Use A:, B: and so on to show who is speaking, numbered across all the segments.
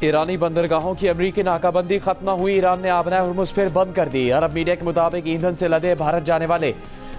A: ईरानी बंदरगाहों की अमरीकी नाकाबंदी खत्म न हुई। ईरान ने आबना हुर्मुज़ फिर बंद कर दी। अरब मीडिया के मुताबिक ईंधन से लदे भारत जाने वाले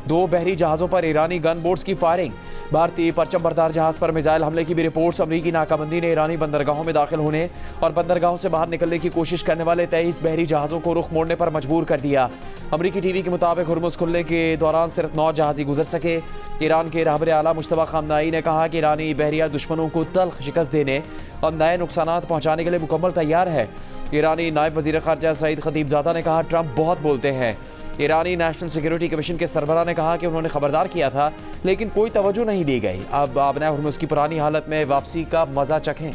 A: 2 बहरी जहाज़ों पर ईरानी गन बोट्स की फायरिंग। भारतीय परचम बरदार जहाज़ पर मिसाइल हमले की भी रिपोर्ट्स। अमरीकी नाकाबंदी ने ईरानी बंदरगाहों में दाखिल होने और बंदरगाहों से बाहर निकलने की कोशिश करने वाले 23 बहरी जहाज़ों को रुख मोड़ने पर मजबूर कर दिया। अमरीकी टीवी के मुताबिक हुर्मुज़ खुलने के दौरान सिर्फ 9 जहाज़ ही गुजर सके। ईरान के रहबर आला मुश्तबा खामनाई ने कहा कि ईरानी बहरिया दुश्मनों को तल्ख शिकस्त देने और नए नुकसानात पहुँचाने के लिए मुकम्मल तैयार है। ईरानी नायब वज़ीर ख़ारजा सईद खतीबज़ादा ने कहा, ट्रंप बहुत बोलते हैं। ईरानी नेशनल सिक्योरिटी कमीशन के सरबराह ने कहा कि उन्होंने खबरदार किया था लेकिन कोई तवज्जो नहीं दी गई। अब आबना हुर्मुज़ की पुरानी हालत में वापसी का मजा चखें।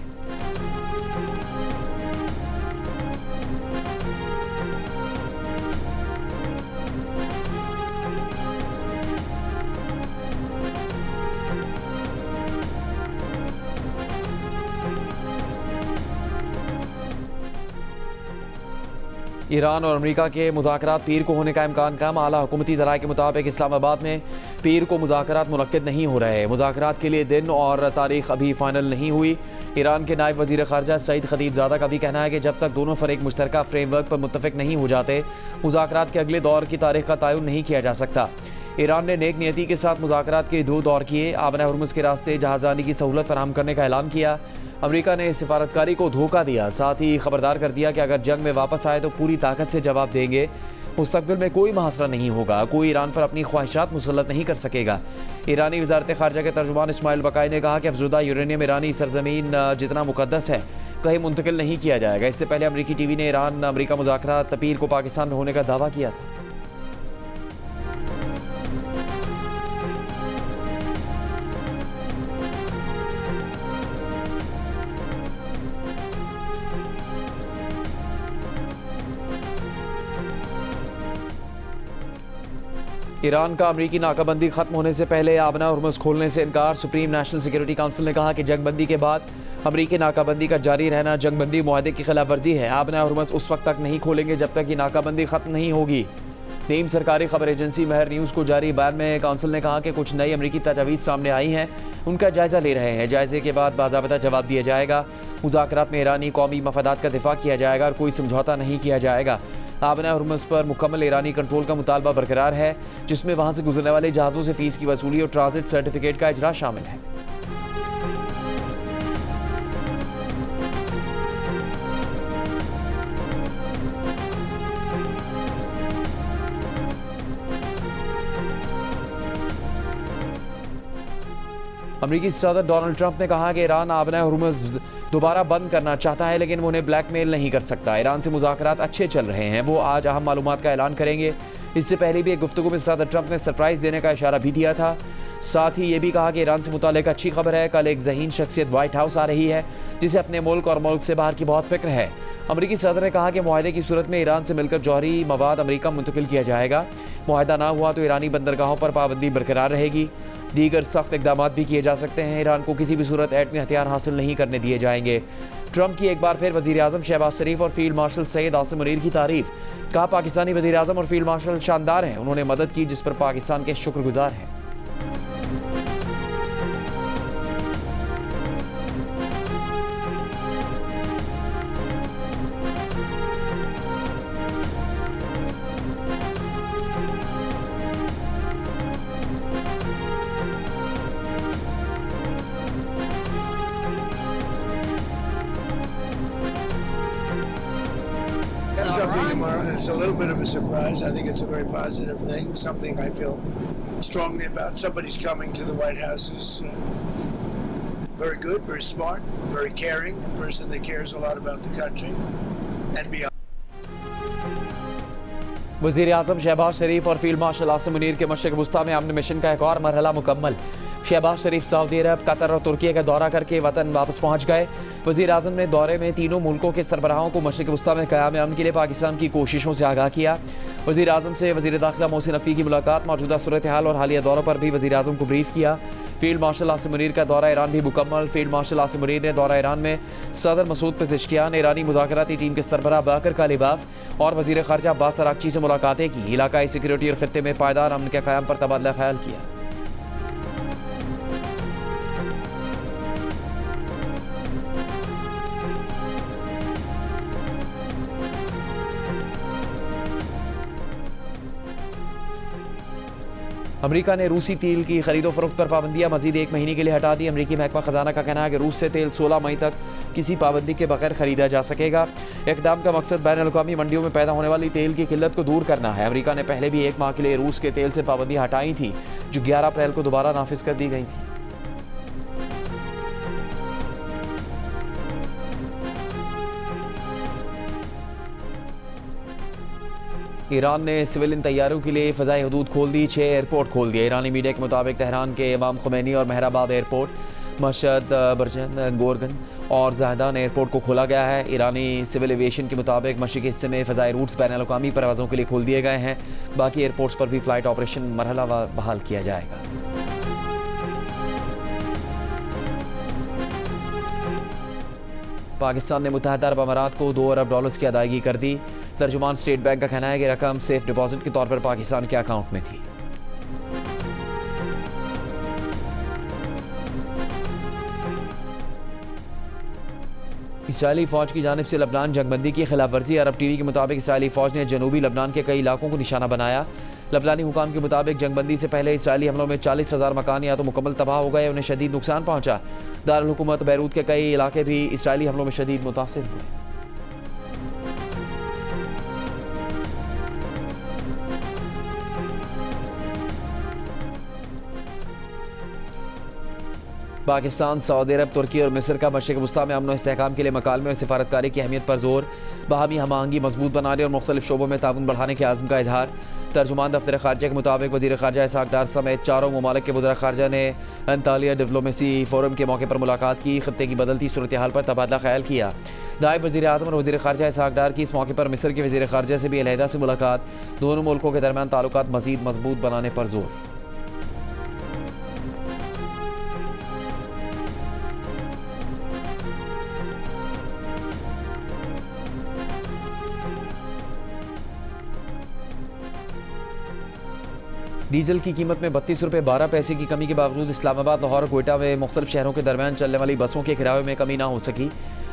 A: ईरान और अमेरिका के मुज़ाकरात पीर को होने का इम्कान कम। आला हुकूमती ज़राए के मुताबिक इस्लामाबाद में पीर को मुज़ाकरात मुनक्किद नहीं हो रहे। मुज़ाकरात के लिए दिन और तारीख अभी फ़ाइनल नहीं हुई। ईरान के नायब वज़ीर ख़ारजा सईद खतीबज़ादा का भी कहना है कि जब तक दोनों फ़रीक मुश्तरका फ्रेमवर्क पर मुत्तफ़िक नहीं हो जाते, मुज़ाकरात के अगले दौर की तारीख का तयन नहीं किया जा सकता। ईरान ने नेक नियति के साथ मुज़ाकरात के 2 दौर किए। आबना हुर्मुज़ के रास्ते जहाज़रानी की सहूलत फराहम करने का ऐलान किया। अमेरिका ने सिफारतकारी को धोखा दिया, साथ ही खबरदार कर दिया कि अगर जंग में वापस आए तो पूरी ताकत से जवाब देंगे। मुस्तकबिल में कोई मुहासरा नहीं होगा, कोई ईरान पर अपनी ख्वाहिशात मुसल्लत नहीं कर सकेगा। ईरानी वज़ारत ख़ारजा के तर्जुमान इस्माइल बकाई ने कहा कि अफजुदा यूरेनियम ईरानी सरजमीन जितना मुकद्दस है कहीं मुंतकिल नहीं किया जाएगा। इससे पहले अमरीकी टीवी ने ईरान अमरीका मुज़ाकरात पीर को पाकिस्तान में होने का दावा किया था। ईरान का अमरीकी नाकाबंदी खत्म होने से पहले आबना हुर्मुज़ खोलने से इनकार। सुप्रीम नेशनल सिक्योरिटी काउंसिल ने कहा कि जंगबंदी के बाद अमरीकी नाकाबंदी का जारी रहना जंगबंदी मुआहदे की खिलाफ वर्जी है। आबना हुर्मुज़ उस वक्त तक नहीं खोलेंगे जब तक कि नाकाबंदी खत्म नहीं होगी। नीम सरकारी खबर एजेंसी महर न्यूज़ को जारी बयान में काउंसिल ने कहा कि कुछ नई अमरीकी तजावीज़ सामने आई हैं, उनका जायज़ा ले रहे हैं। जायजे के बाद बाज़ाबता जवाब दिया जाएगा। मुज़ाकरात में ईरानी कौमी मफादात का दिफा किया जाएगा और कोई समझौता नहीं किया जाएगा। आबना हुर्मुज़ पर मुकम्मल ईरानी कंट्रोल का मुतालबा बरकरार है, जिसमें वहाँ से गुजरने वाले जहाज़ों से फ़ीस की वसूली और ट्रांजिट सर्टिफिकेट का इजरा शामिल है। अमरीकी सदर डोनाल्ड ट्रंप ने कहा कि ईरान आबना हुर्मुज़ दोबारा बंद करना चाहता है लेकिन वो उन्हें ब्लैकमेल नहीं कर सकता। ईरान से मुज़ाकरात अच्छे चल रहे हैं, वो आज अहम मालूमात का ऐलान करेंगे। इससे पहले भी एक गुफ्तगू में सदर ट्रंप ने सरप्राइज़ देने का इशारा भी दिया था। साथ ही ये भी कहा कि ईरान से मुताल्लिक़ अच्छी खबर है। कल एक ज़हीन शख्सियत व्हाइट हाउस आ रही है जिसे अपने मुल्क और मुल्क से बाहर की बहुत फिक्र है। अमरीकी सदर ने कहा कि मुआहदे की सूरत में ईरान से मिलकर जौहरी मवाद अमरीका मुंतकिल किया जाएगा। मुआहदा ना हुआ तो ईरानी बंदरगाहों पर पाबंदी बरकरार रहेगी। दीगर सख्त इक़दाम भी किए जा सकते हैं। ईरान को किसी भी सूरत एटमी हथियार हासिल नहीं करने दिए जाएंगे। ट्रंप की एक बार फिर वज़ीर आज़म शहबाज शरीफ और फील्ड मार्शल सैयद आसिम मुनीर की तारीफ। कहा, पाकिस्तानी वज़ीर आज़म और फील्ड मार्शल शानदार हैं, उन्होंने मदद की जिस पर पाकिस्तान के शुक्रगुजार हैं।
B: Something tomorrow. It's a little bit of a surprise. I think it's a very positive thing. Something I feel strongly about. Somebody's coming to the White House who's very good, very smart, very caring, a person that cares a lot about the country and beyond.
A: वज़ीर आज़म शहबाज शरीफ और field marshal Asim Munir के मशरिक़ वस्ता में अमन mission का एक और मरहला मुकम्मल। शहबाज शरीफ Saudi अरब, Qatar और तुर्की का दौरा करके वतन वापस पहुँच गए। वज़ीर आज़म ने दौरे में तीनों मुल्कों के सरबराहों को मशरिक़ वस्ता में क़याम अमन के लिए पाकिस्तान की कोशिशों से आगाह किया। वज़ीर आज़म से वज़ीर दाखिला मोहसिन नकवी की मुलाकात, मौजूदा सूरत हाल और हालिया दौरों पर भी वज़ीर आज़म को ब्रीफ किया। फील्ड मार्शल आसिम मुनीर का दौरा ईरान भी मुकम्मल। फील्ड मार्शल आसिम मुनीर ने दौरा ईरान में सदर मसूद पेज़ेश्कियान, ईरानी मुज़ाकराती टीम के सरबराह बाकर कालिबाफ और वज़ीर ख़ारजा अब्बास अराग़ची से मुलाकातें की। इलाकाई सिक्योरिटी और ख़ित्ते में पायदार अमन के क़याम पर तबादला ख्याल किया। अमेरिका ने रूसी तेल की खरीदो फरोख्त पर पाबंदियां मजीद 1 महीने के लिए हटा दी। अमेरिकी महकमा खजाना का कहना है कि रूस से तेल 16 मई तक किसी पाबंदी के बगैर खरीदा जा सकेगा। इक़दाम का मकसद बैन अल-अक़वामी मंडियों में पैदा होने वाली तेल की किल्लत को दूर करना है। अमेरिका ने पहले भी 1 माह के लिए रूस के तेल से पाबंदियां हटाई थी, जो 11 अप्रैल को दोबारा नाफिज कर दी गई थी। ईरान ने सिविलियन तैयारों के लिए फ़ज़ाई हदूद खोल दी, 6 एयरपोर्ट खोल दिए। ईरानी मीडिया के मुताबिक तेहरान के इमाम खुमैनी और मेहराबाद एयरपोर्ट, मशहद, बरजन, गोरगन और जहदान एयरपोर्ट को खोला गया है। ईरानी सिविल एविएशन के मुताबिक मशरिकी हिस्से में फ़ज़ाई रूट्स बैन अल-अक़वामी परवाज़ों के लिए खोल दिए गए हैं। बाकी एयरपोर्ट्स पर भी फ़्लाइट ऑपरेशन मरहलावार बहाल किया जाएगा। पाकिस्तान ने मुत्तहदा अरब अमारात को $2 अरब की अदायगी कर दी। तर्जुमान स्टेट बैंक का कहना है कि रकम सेफ डिपॉजिट के तौर पर पाकिस्तान के अकाउंट में थी। इसराइली फौज की जानिब से लबनान जंगबंदी की खिलाफ वर्जी। अरब टीवी के मुताबिक इसराइली फौज ने जनूबी लबनान के कई इलाकों को निशाना बनाया। लबनानी हुकाम के मुताबिक जंगबंदी से पहले इसराइली हमलों में 40,000 मकान या तो मुकम्मल तबाह हो गए, उन्हें शदीद नुकसान पहुंचा। दारुल हुकूमत बैरूत के कई इलाके भी इसराइली हमलों में शदीद मुतासिर हुए। पाकिस्तान, सऊदी अरब, तुर्की और मिस्र का मशरिक़ वस्ता में अमन और इस्तेहकाम के लिए मकालमे और सिफारतकारी की अहमियत पर जोर। बाहमी हम आहंगी मजबूत बनाने और मुख्तलिफ शोबों में ताउन बढ़ाने के आज़म का इजहार। तर्जुमान दफ्तर ख़ारजा के मुताबिक वज़ीर ख़ारजा इसहाक़ डार समेत 4 ममालिक के वज़ीर ख़ारजा ने अंतालिया डिप्लोमेसी फोरम के मौके पर मुलाकात की। ख़त्ते की बदलती सूरत हाल पर तबादला ख्याल किया। नायब वज़ीर आज़म और वज़ीर ख़ारजा इसहाक़ डार की इस मौके पर मिस्र के वज़ीर ख़ारजा से भी अलहदा से मुलाकात। दोनों मुल्कों के दरमियान ताल्लुकात मज़ीद मजबूत बनाने पर जोर। डीजल की कीमत में 32 रुपये 12 पैसे की कमी के बावजूद इस्लामाबाद, लाहौर और क्वेटा में मुख्तलिफ शहरों के दरमियान चलने वाली बसों के किराए में कमी ना हो सकी।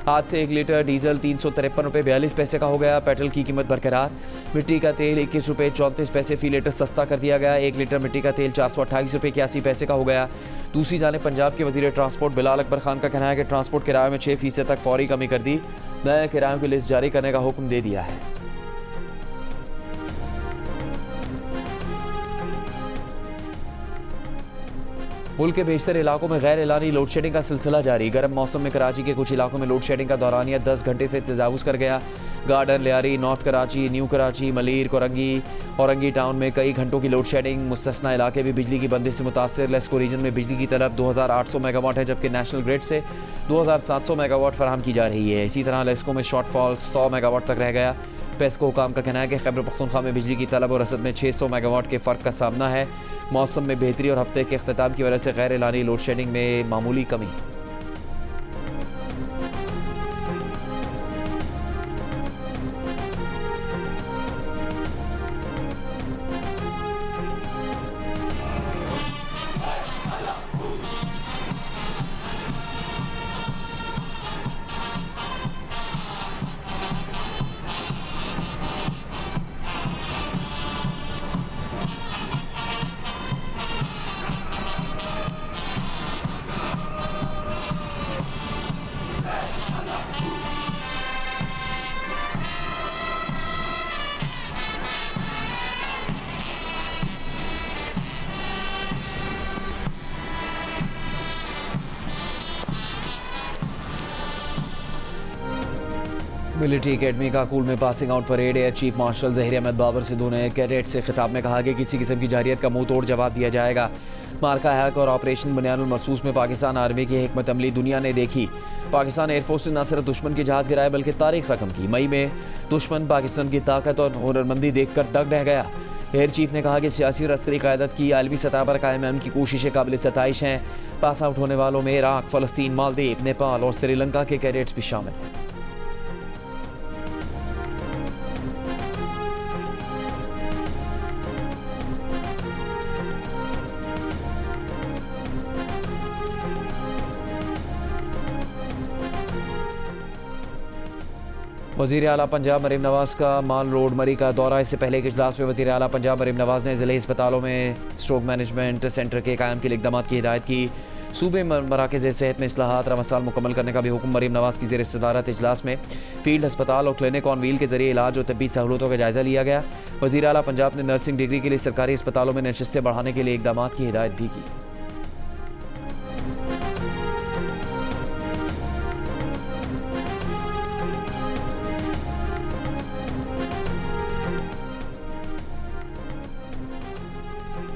A: आज से 1 लीटर डीजल 353 रुपये 42 पैसे का हो गया। पेट्रोल की कीमत बरकरार। मिट्टी का तेल 21 रुपये 34 पैसे फी लीटर सस्ता कर दिया गया। 1 लीटर मिट्टी का तेल 428 रुपये 81 पैसे का हो गया। दूसरी जानिब पंजाब के वज़ीर ट्रांसपोर्ट बिलाल अकबर खान का कहना है कि ट्रांसपोर्ट किराए में 6% तक फौरी कमी कर दी। नए किरायों की लिस्ट जारी करने का हुक्म दे दिया है। मुल्क के बेशतर इलाकों में गैर एलानी लोड शेडिंग का सिलसिला जारी। गर्म मौसम में कराची के कुछ इलाकों में लोड शेडिंग का दौरानिया 10 घंटे से तजावुज़ कर गया। Garden, Lyari, north Karachi, new Karachi, Malir, Korangi, Orangi town में कई घंटों की लोड शेडिंग। मुस्तस्ना इलाके भी बिजली की बंदिश से मुतासर। लेस्को रीजन में बिजली की तलब 2800 मेगावाट है, जबकि नेशनल ग्रिड से 2700 मेगावाट फराहम की जा रही है। इसी तरह लेस्को में शॉर्टफॉल 100 मेगावाट तक रह गया। पेस्को हुकाम का कहना है कि खैबर पख्तूनख्वा में बिजली की तलब और रसद में 600 मेगावाट के फ़र्क का सामना है। मौसम में बेहतरी और हफ्ते के अख्ताम की वजह से गैर एलानी लोड शेडिंग में मामूली कमी। मिलिट्री एकेडमी काकुल में passing out parade. Air chief marshal Zaheer Ahmed Babar Sidhu ने कैडेट से खिताब में कहा कि किसी किस्म की जारियत का मुंह तोड़ जवाब दिया जाएगा। मार्का हक और ऑपरेशन बुनियानुल मरसूस में पाकिस्तान आर्मी की हिकमत अमली दुनिया ने देखी। पाकिस्तान एयरफोर्स ने न सिर्फ दुश्मन के जहाज़ गिराए बल्कि तारीख रकम की। मई में दुश्मन पाकिस्तान की ताकत और हुनरमंदी देखकर दंग रह गया। एयर चीफ ने कहा कि सियासी और अस्करी क़यादत की आलमी सतह पर कायम अमन की कोशिशें काबिल सताइश हैं। पास आउट होने वालों में इराक, फ़लस्तीन, मालदीव, नेपाल और श्रीलंका के कैडेट्स भी शामिल हैं। वज़ीर आला पंजाब मरीम नवाज़ का माल रोड मरी का दौरा। इससे पहले एक इजलास में वज़ीर आला पंजाब मरीम नवाज़ ने ज़िले अस्पतालों में स्ट्रोक मैनेजमेंट सेंटर के कायम के लिए इक़दाम की हिदायत की। सूबे मराकज़ सेहत में इस्लाहात रमसाल मुकम्मल करने का भी हुक्म मरीम नवाज़ की ज़ेर सदारत इजलास में फील्ड अस्पताल और क्लिनिक ऑन व्हील के ज़रिए इलाज और तबी सहूलतों का जायज़ा लिया गया। वज़ीर आला पंजाब ने नर्सिंग डिग्री के लिए सरकारी अस्पतालों में नशिस्तें बढ़ाने के लिए इक़दाम की हिदायत भी की।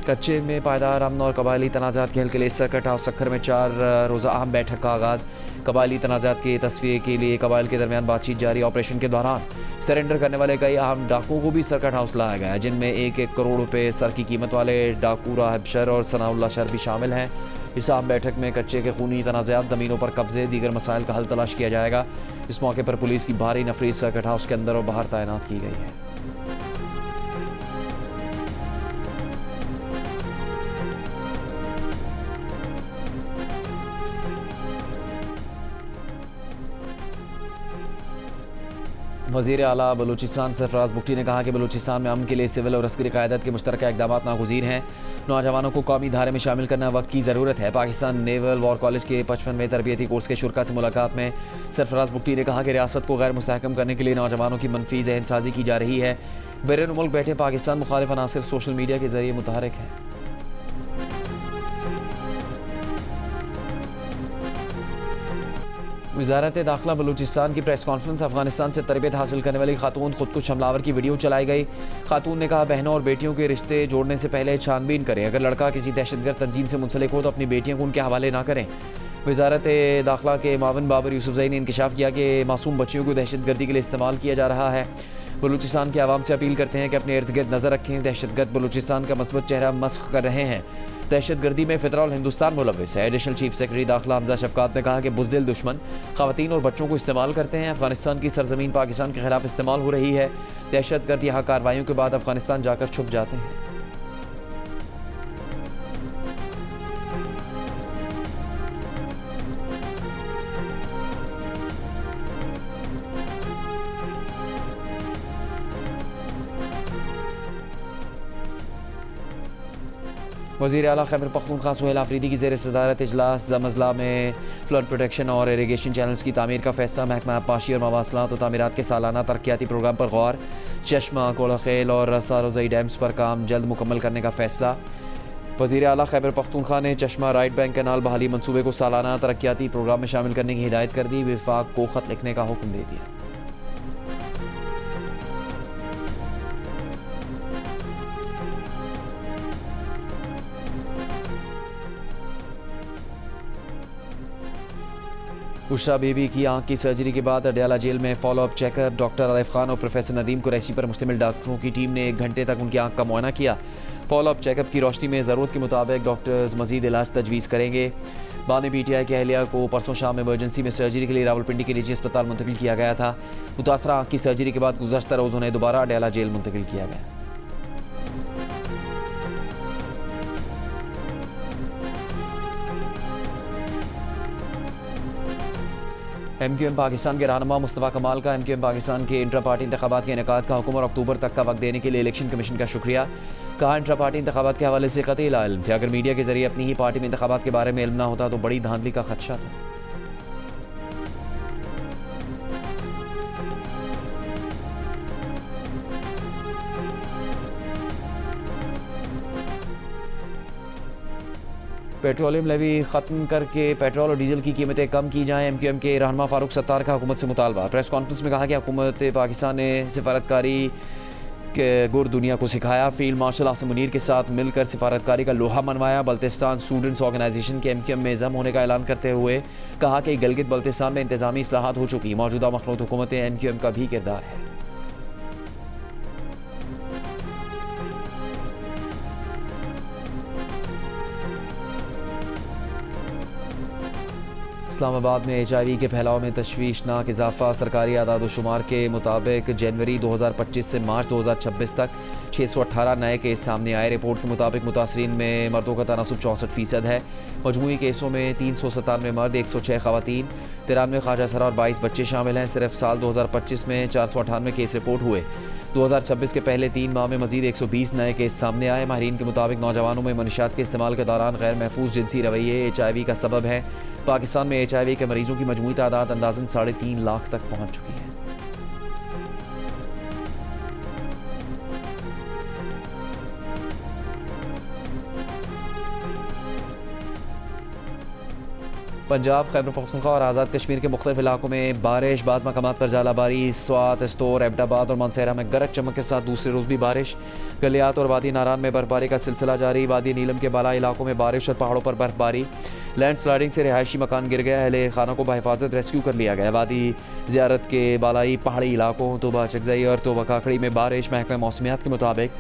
A: कच्चे में पायदार अमन और कबायली तनाज़ात के हल के लिए सर्किट हाउस सक्खर में 4 रोज़ा अहम बैठक का आगाज़। कबायली तनाज़ात के तस्वीर के लिए कबाइल के दरमियान बातचीत जारी। ऑपरेशन के दौरान सरेंडर करने वाले कई अहम डाकुओं को भी सर्किट हाउस लाया गया है, जिनमें 1-1 करोड़ रुपए सर की कीमत वाले डाकू राहब शर और सनाउल्ला शर भी शामिल हैं। इस अहम बैठक में कच्चे के खूनी तनाज़ात, ज़मीनों पर कब्जे, दीगर मसाइल का हल तलाश किया जाएगा। इस मौके पर पुलिस की भारी नफरी सर्किट हाउस के अंदर और बाहर तैनात की गई है। वज़ीर आला बलूचिस्तान सरफराज बुगटी ने कहा कि बलूचिस्तान में अमन के लिए सिविल और अस्करी क़यादत के मुश्तरका इक़दाम नागुज़ीर हैं। नौजवानों को कौमी धारे में शामिल करना वक्त की ज़रूरत है। पाकिस्तान नेवल वॉर कॉलेज के 55वें तरबियती कोर्स के शुरा से मुलाकात में सरफराज बुगटी ने कहा कि रियासत को गैर मुस्तहकम करने के लिए नौजवानों की मनफी ज़हनसाजी की जा रही है। बैरून मुल्क बैठे पाकिस्तान मुखालिफ अनासिर सोशल मीडिया के ज़रिए मुतहरिक है। वज़ारत दाखिला बलूचिस्तान की प्रेस कॉन्फ्रेंस। अफगानिस्तान से तरबियत हासिल करने वाली खातून खुदकुश हमलावर की वीडियो चलाई गई। खातून ने कहा, बहनों और बेटियों के रिश्ते जोड़ने से पहले छानबीन करें। अगर लड़का किसी दहशतगर्द तंजीम से मुंसलिक हो तो अपनी बेटियों को उनके हवाले ना करें। वज़ारत दाखिला के मावन बाबर यूसुफजई ने इंकशाफ किया कि मासूम बच्चियों को दहशतगर्दी के लिए इस्तेमाल किया जा रहा है। बलूचिस्तान के आवाम से अपील करते हैं कि अपने इर्द गिर्द नज़र रखें। दहशतगर्द बलूचिस्तान का मस्बत चेहरा मस्ख कर रहे हैं। दहशतगर्दी में फितरौल हिंदुस्तान मुलव्विस है। एडिशनल चीफ सेक्रेटरी दाखिला हमजा शफकात ने कहा कि बुज़दिल दुश्मन ख़वातीन और बच्चों को इस्तेमाल करते हैं। अफगानिस्तान की सरजमीन पाकिस्तान के खिलाफ इस्तेमाल हो रही है। दहशतगर्द यहाँ कार्रवाइयों के बाद अफगानिस्तान जाकर छुप जाते हैं। वज़ीर आला खैबर पख्तूनख्वा सुहेल आफरीदी की ज़ेर सदारत इजलास। ज़मज़ला में फ्लड प्रोटेक्शन और इरीगेशन चैनल्स की तामीर का फैसला। महकमा आबपाशी और मवासलात और तामीरात के सालाना तरक्याती प्रोग्राम पर गौर। चश्मा, कोड़ाखेल और सारोज़ई डैम्स पर काम जल्द मुकम्मल करने का फैसला। वज़ीर आला खैबर पख्तूनख्वा ने चश्मा राइट बैंक कैनाल बहाली मनसूबे को सालाना तरक्याती प्रोग्राम में शामिल करने की हिदायत कर दी। विफाक को ख़त लिखने का हुक्म दे दिया। उषा बीबी की आंख की सर्जरी के बाद अडयाला जेल में follow up checkup. Doctor Arif Khan और प्रोफेसर नदीम कुरैशी पर मुश्तमिल डॉक्टरों की टीम ने 1 घंटे तक उनकी आंख का मुआयना किया। फॉलोअप चेकअप की रोशनी में ज़रूरत के मुताबिक डॉक्टर्स मजीद इलाज तजवीज़ करेंगे। बाद में PTI के अहलिया को परसों शाम इमरजेंसी में सर्जरी के लिए रावलपिंडी के निजी अस्पताल मुंतकिल किया गया था। मुतासरा आंख की सर्जरी के बाद गुज़श्ता रोज़ उन्हें दोबारा अडयाला जेल मुंतकिल किया गया। MQM पाकिस्तान के रहनुमा मुस्तफ़ा कमाल का MQM पाकिस्तान के इंट्रा पार्टी इंतखाबात के इनेकाद का हुक्म और अक्टूबर तक का वक्त देने के लिए इलेक्शन कमीशन का शुक्रिया। कहा, इंट्रा पार्टी इंतखाबात के हवाले से कतई ला इल्म थे। अगर मीडिया के जरिए अपनी ही पार्टी में इंतखाबात के बारे में इल्म ना होता तो बड़ी धांधली का खदशा था। पेट्रोलियम लेवी ख़त्म करके पेट्रोल और डीजल की कीमतें कम की जाएँ। MQM के रहनुमा फारूक सत्तार का हुकूमत से मुतालबा। प्रेस कॉन्फ्रेंस में कहा कि हुकूमत पाकिस्तान ने सिफारतकारी के गुर दुनिया को सिखाया। फील्ड मार्शल आसिम मुनीर के साथ मिलकर सिफारतकारी का लोहा मनवाया। बल्तिस्तान स्टूडेंट्स ऑर्गेनाइजेशन के MQM में ज़म होने का ऐलान करते हुए कहा कि गिलगित बल्तिस्तान में इंतज़ामी इस्लाहात हो चुकी। मौजूदा मखनूत हुकूमतें MQM का भी किरदार है। इस्लामाबाद में HIV के फैलाव में तशवीशनाक इजाफा। सरकारी आदाद शुमार के मुताबिक जनवरी 2025 से मार्च 2026 तक 618 नए केस सामने आए। रिपोर्ट के मुताबिक मुतासरीन में मर्दों का तनासुब 64% है। मजमूई केसों में 397 मर्द, 106 खवातीन, 93 ख्वाजा सरा और 22 बच्चे शामिल हैं। सिर्फ साल 2025 में 498 केस रिपोर्ट हुए। 2026 के पहले 3 माह में मजीद 120 नए केस सामने आए। माहिरीन के मुताबिक नौजवानों में मनशियात के इस्तेमाल के दौरान गैर महफूज जिनसी रवैये HIV का सबब है। पाकिस्तान में HIV के मरीजों की मजमूई तादाद अंदाज़न 3.5 लाख तक पहुँच चुकी है। पंजाब, खैबर पख्तूनख्वा और आज़ाद कश्मीर के मुख्तलिफ इलाकों में बारिश, बाज़ मकामात पर जालाबारी। स्वात, एस्तोर, एबटाबाद और मानसेरा में गरज चमक के साथ दूसरे रोज़ भी बारिश। गलियात और वादी नारान में बर्फबारी का सिलसिला जारी। वादी नीलम के बाला इलाकों में बारिश और पहाड़ों पर बर्फबारी। लैंड स्लाइडिंग से रिहायशी मकान गिर गया। अहले खाना को बहिफाजत रेस्क्यू कर लिया गया। वादी ज़ियारत के बालाई पहाड़ी इलाकों तोबा चकजई और तोबा काकड़ी में बारिश। महकमा मौसमियात के मुताबिक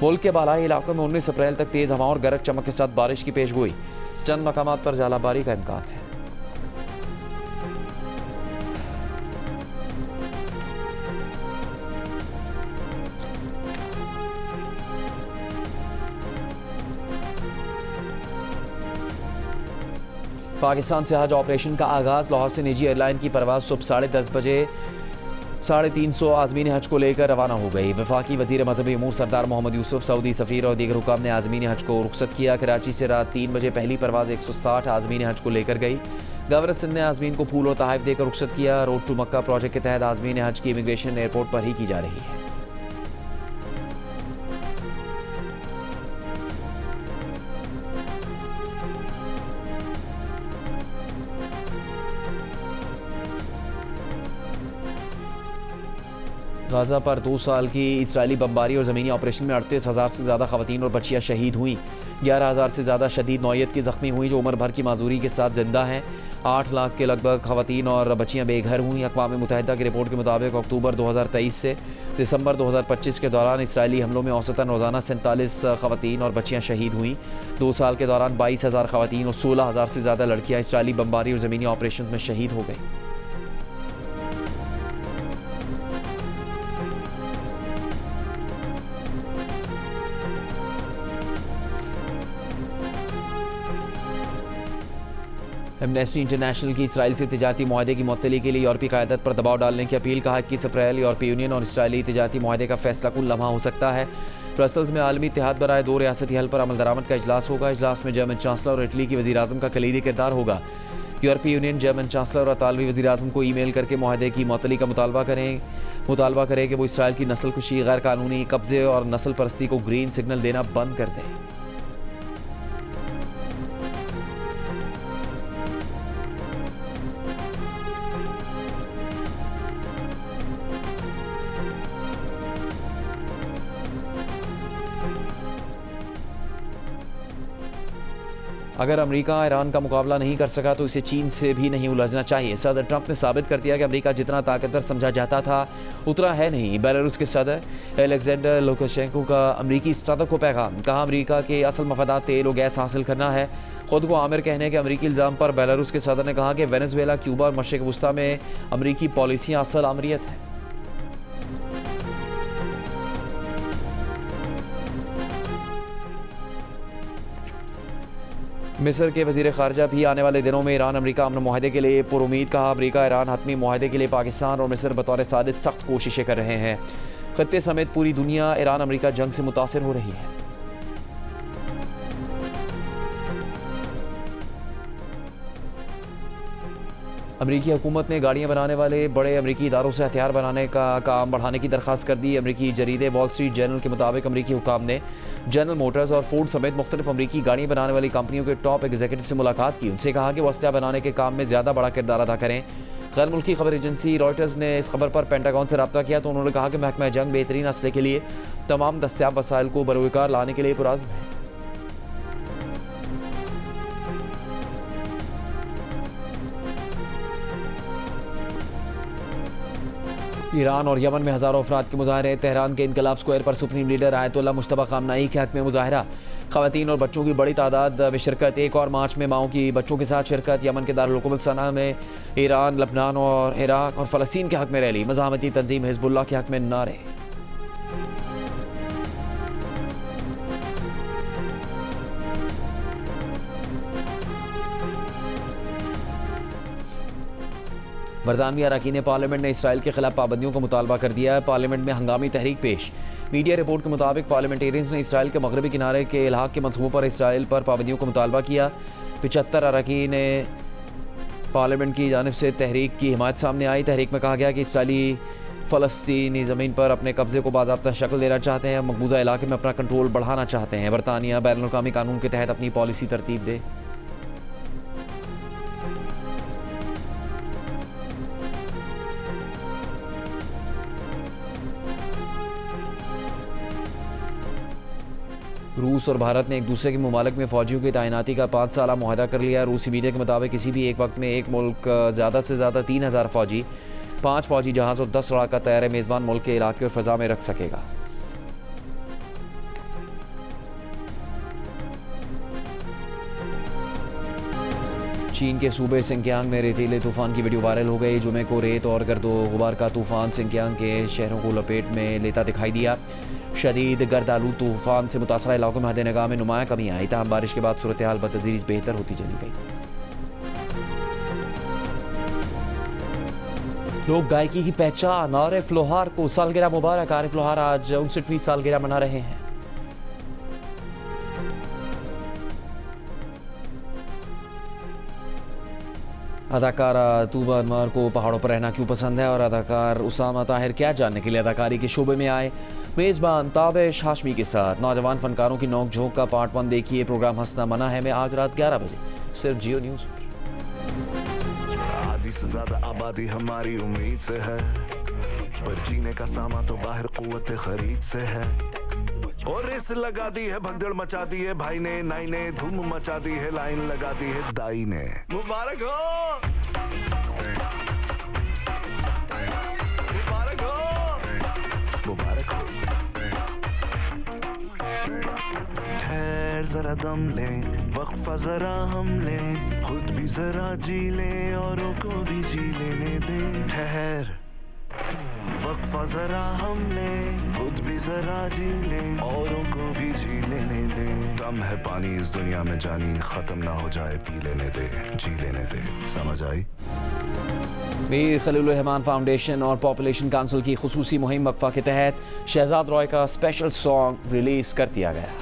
A: मुल्क के बालाई इलाकों में 19 अप्रैल तक तेज़ हवा और गरज चमक के साथ बारिश की पेशगोई। चंद मकामात पर जालाबारी का इम्कान है। पाकिस्तान से हज ऑपरेशन का आगाज़। लाहौर से निजी एयरलाइन की परवाज़ सुबह 10:30 बजे 350 आज़मीन हज को लेकर रवाना हो गई। वफाकी वज़ीर मज़हबी अमूर सरदार मोहम्मद यूसुफ, सऊदी सफ़ीर और दीगर हुकाम ने आज़मीन हज को रुखसत किया। कराची से रात 3 बजे पहली परवाज़ 160 आज़मीन हज को लेकर गई। गवर्नर सिंध ने आज़मीन को फूल और तोहफ़े देकर रुखसत किया। रोड टू मक्का प्रोजेक्ट के तहत आज़मीन हज की इमिग्रेशन एयरपोर्ट पर ही की जा रही है। गाज़ा पर 2 साल की इसराइली बमबारी और ज़मीनी ऑपरेशन में 38,000 से ज़्यादा ख़वातीन और बच्चियाँ शहीद हुई। 11,000 से ज़्यादा शदीद नौयत की ज़ख्मी हुई जो उम्र भर की माजूरी के साथ जिंदा हैं। 8 लाख के लगभग ख़वातीन और बच्चियाँ बेघर हुई। अक़वाम मुत्तहिदा की रिपोर्ट के मुताबिक अक्टूबर 2023 से दिसंबर 2025 के दौरान इसराइली हमलों में औसतन रोज़ाना 47 ख़वातीन और बच्चियाँ शहीद हुई। 2 साल के दौरान 22,000 ख़वातीन और 16,000 से ज़्यादा लड़कियाँ इसराइली बमबारी और ज़मीनी ऑपरेशन में शहीद हो गई। एमनेस्टी इंटरनेशनल की इसराइल से तिजारती मुआहदे की मुअत्तली के लिए यूरोपीय क़यादत पर दबाव डालने की अपील। कहा 21 अप्रैल यूरोपीय यूनियन और इसराइली तिजारती मुआहदे का फैसला कुल लम्हा हो सकता है। ब्रसल्स में आलमी इत्तेहाद बराए 2 रियासती हल पर अमल दरामद का इजलास होगा। इजलास में जर्मन चांसलर और इटली की वज़ीर आज़म का कलीदी किरदार होगा। यूरोपीय यूनियन जर्मन चांसलर और तालवी वज़ीर आज़म को ईमेल करके मुआहदे की मुअत्तली का मुतालबा करे कि वो इसराइल की नस्ल कुशी, गैर कानूनी कब्जे और नस्ल परस्ती को ग्रीन सिग्नल देना बंद कर दें। अगर अमेरिका ईरान का मुकाबला नहीं कर सका तो इसे चीन से भी नहीं उलझना चाहिए। सदर ट्रंप ने साबित कर दिया कि अमेरिका जितना ताकतवर समझा जाता था उतना है नहीं। बेलारूस के सदर एलेक्जेंडर लुकाशेंको का अमेरिकी सदर को पैगाम। कहा अमेरिका के असल मफादात तेल और गैस हासिल करना है। खुद को आमिर कहने के अमेरिकी इल्ज़ाम पर बेलारूस के सदर ने कहा कि वेनेजुएला, क्यूबा और मशरिक़ वस्ता में अमेरिकी पॉलिसियाँ असल आमरीत है। मिस्र के वज़ीर ख़ारजा भी आने वाले दिनों में ईरान अमेरिका अमन मुआहदे के लिए पुरुमीद। कहा अमेरिका ईरान हतमी मुआहदे के लिए पाकिस्तान और मिस्र बतौर साजिश सख्त कोशिशें कर रहे हैं। खत्ते समेत पूरी दुनिया ईरान अमेरिका जंग से मुतासिर हो रही है। अमेरिकी हुकूमत ने गाड़ियाँ बनाने वाले बड़े अमेरिकी इदारों से हथियार बनाने का काम बढ़ाने की दरख्वास्त कर दी। अमेरिकी जरीदे वॉल स्ट्रीट जर्नल के मुताबिक अमेरिकी हुकाम ने जनरल मोटर्स और फोर्ड समेत मुख्तलिफ अमेरिकी गाड़ियाँ बनाने वाली कंपनियों के टॉप एग्जीक्यूटिव से मुलाकात की। उनसे कहा कि वो असलहा बनाने के काम में ज़्यादा बड़ा किरदार अदा करें। गैर मुल्की खबर एजेंसी रॉयटर्स ने इस खबर पर पेंटागन से रब्ता किया तो उन्होंने कहा कि महकमा जंग बेहतरीन असले के लिए तमाम दस्तियाब वसाइल को बरोकार लाने के लिए पुरज़्म है। ईरान और यमन में हज़ारों अफराद के मुजाहरे। तेहरान के इनकलाब स्क्वायर पर सुप्रीम लीडर आयतुल्ला मुश्तबा ख़ामनाई के हक़ में मुजाहरा। ख़वातीन और बच्चों की बड़ी तादाद में शिरकत। एक और मार्च में माओं की बच्चों के साथ शिरकत। यमन के दारुल हुकूमत सना में ईरान, लबनान और इराक़ और फ़लस्तीन के हक़ में रैली। मज़ाहमती तंजीम हिज़्बुल्लाह के हक़ में नारे। बरतानवी अरकान पार्लियामेंट ने इसराइल के खिलाफ पाबंदियों का मुतालबा कर दिया है। पार्लियामेंट में हंगामी तहरीक पेश। मीडिया रिपोर्ट के मुताबिक पार्लियामेंटेरियंस ने इसराइल के मगरबी किनारे के इलाक़ के मंसूबों पर इसराइल पर पाबंदियों का मुतालबा किया। 75 अरकान पार्लियामेंट की जानिब से तहरीक की हिमायत सामने आई। तहरीक में कहा गया कि इसराइली फ़लस्तीनी ज़मीन पर अपने कब्ज़े को बाज़ाब्ता शक्ल देना चाहते हैं, मकबूजा इलाके में अपना कंट्रोल बढ़ाना चाहते हैं। बरतानिया बैनुल-अक़वामी कानून के तहत अपनी पॉलिसी तरतीब दे। रूस और भारत ने एक दूसरे के मुमालिक में फ़ौजियों की तैनाती का 5 साला मुआहदा कर लिया। रूसी मीडिया के मुताबिक किसी भी एक वक्त में एक मुल्क ज़्यादा से ज़्यादा 3000 फ़ौजी, 5 फ़ौजी जहाज़ और 10 लड़ाका तैयारे मेज़बान मुल्क के इलाके और फ़ज़ा में रख सकेगा। चीन के सूबे सिंकियांग में रेतीले तूफ़ान की वीडियो वायरल हो गई। जुमे को रेत और गर्दो गुबार का तूफ़ान सिंकियांग के शहरों को लपेट में लेता दिखाई दिया। शदीद गर्द आलूद तूफ़ान से मुतासरा इलाकों में हद निगाह में नुमाया कमी आई। ताहम बारिश के बाद सूरत हाल बतदरीज बेहतर होती चली गई। लोग गायकी की पहचान आरिफ लोहार को सालगिरह मुबारक। आरिफ लोहार आज 59वीं सालगिरह मना रहे हैं। अदाकारा तूबा अनवर को पहाड़ों पर रहना क्यों पसंद है और अदाकार उसामा ताहिर क्या जानने के लिए अदाकारी के शोबे में आए। मेज़बान ताबिश हाशमी के साथ नौजवान फनकारों की नोक झोंक का पार्ट 1 देखिए। प्रोग्राम हंसना मना है में आज रात 11 बजे सिर्फ जियो न्यूज़ पर।
C: आधी से ज्यादा आबादी हमारी उम्मीद से है, पर जीने का सामा तो बाहर कुव्वत खरीद से है। और रेस लगा दी है, भगदड़ मचा दी है भाई ने, नाई ने धूम मचा दी है, लाइन लगा दी है दाई ने। मुबारक हो, मुबारक हो, मुबारक हो। ठहर जरा दम ले, वक्फा जरा हम ले, खुद भी जरा जी ले औरों को भी जी लेने दे। ठहर वक्फा जरा हम ले, खुद भी जरा जी ले औरों को भी जी लेने दे। कम है पानी इस दुनिया में जानी, खत्म ना हो जाए पी लेने दे, जी लेने दे। समझ आई?
A: मीर खलील रहमान फाउंडेशन और पॉपुलेशन काउंसिल की खुसूसी मुहिम वक्फा के तहत शहजाद रॉय का स्पेशल सॉन्ग रिलीज कर दिया गया।